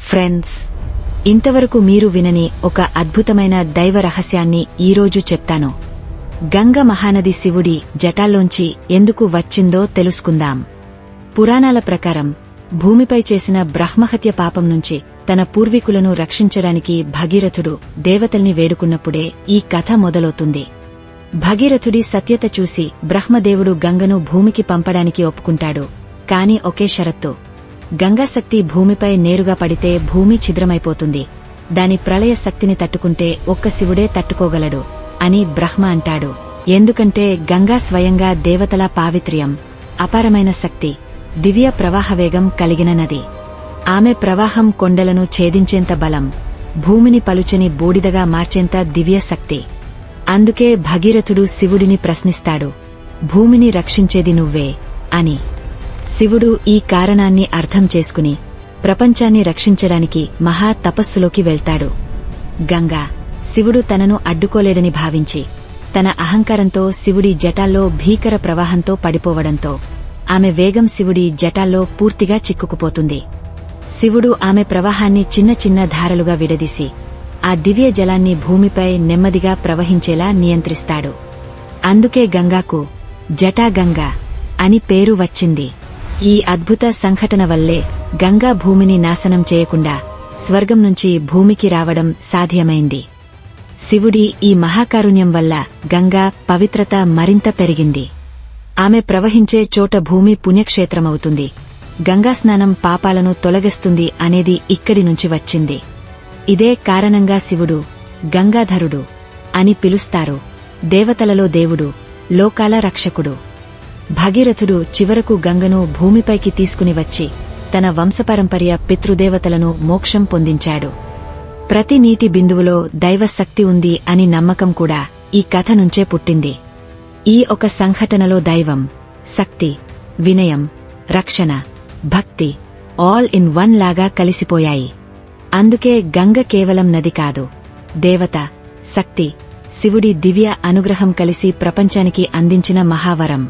Friends, ఇంతవరకు మీరు వినని ఒక అద్భుతమైన దైవ రహస్యాన్ని ఈరోజు చెప్తాను. గంగ మహానది శివుడి జటాల్లోంచి ఎందుకు వచ్చిందో తెలుసుకుందాం. పురాణాల ప్రకారం భూమిపై చేసిన బ్రహ్మహత్య పాపం నుంచి తన పూర్వీకులను రక్షించడానికి భగీరథుడు దేవతల్ని వేడుకున్నప్పుడే ఈ కథ మొదలవుతుంది. భగీరథుడి సత్యత చూసి బ్రహ్మదేవుడు గంగను భూమికి పంపడానికి ఒప్పుకుంటాడు. కాని ఒకే షరత్తు: గంగాశక్తి భూమిపై నేరుగా పడితే భూమి ఛిద్రమైపోతుంది. దాని ప్రళయ శక్తిని తట్టుకుంటే ఒక్క శివుడే తట్టుకోగలడు అని బ్రహ్మ అంటాడు. ఎందుకంటే గంగా స్వయంగా దేవతల పావిత్ర్యం, అపారమైన శక్తి, దివ్య ప్రవాహవేగం కలిగిన నది. ఆమె ప్రవాహం కొండలను ఛేదించేంత బలం, భూమిని పలుచని బూడిదగా మార్చేంత దివ్య శక్తి. అందుకే భగీరథుడు శివుడిని ప్రశ్నిస్తాడు, భూమిని రక్షించేది నువ్వే అని. శివుడు ఈ కారణాన్ని అర్థం చేసుకుని ప్రపంచాన్ని రక్షించడానికి మహా తపస్సులోకి వెళ్తాడు. గంగా, శివుడు తనను అడ్డుకోలేడని భావించి తన అహంకారంతో శివుడి జటాల్లో భీకర ప్రవాహంతో పడిపోవడంతో ఆమె వేగం శివుడి జటాల్లో పూర్తిగా చిక్కుకుపోతుంది. శివుడు ఆమె ప్రవాహాన్ని చిన్న చిన్న ధారలుగా విడదీసి ఆ దివ్య జలాన్ని భూమిపై నెమ్మదిగా ప్రవహించేలా నియంత్రిస్తాడు. అందుకే గంగాకు జటాగంగా అని పేరు వచ్చింది. ఈ అద్భుత సంఘటన వల్లే గంగా భూమిని నాశనం చేయకుండా స్వర్గం నుంచి భూమికి రావడం సాధ్యమైంది. శివుడి ఈ మహాకారుణ్యం వల్ల గంగా పవిత్రత మరింత పెరిగింది. ఆమె ప్రవహించే చోట భూమి పుణ్యక్షేత్రమవుతుంది. గంగాస్నానం పాపాలను తొలగిస్తుంది అనేది ఇక్కడి నుంచి వచ్చింది. ఇదే కారణంగా శివుడు గంగాధరుడు అని పిలుస్తారు. దేవతలలో దేవుడు, లోకాల రక్షకుడు. భగీరథుడు చివరకు గంగను భూమిపైకి తీసుకుని వచ్చి తన వంశపారంపర్య పితృదేవతలను మోక్షం పొందించాడు. ప్రతి నీటి బిందువులో దైవశక్తి ఉంది అని నమ్మకం కూడా ఈ కథ నుంచే పుట్టింది. ఈ ఒక సంఘటనలో దైవం, శక్తి, వినయం, రక్షణ, భక్తి ఆల్ ఇన్ వన్ లాగా కలిసిపోయాయి. అందుకే గంగ కేవలం నది కాదు, దేవత, శక్తి, శివుడి దివ్య అనుగ్రహం కలిసి ప్రపంచానికి అందించిన మహావరం.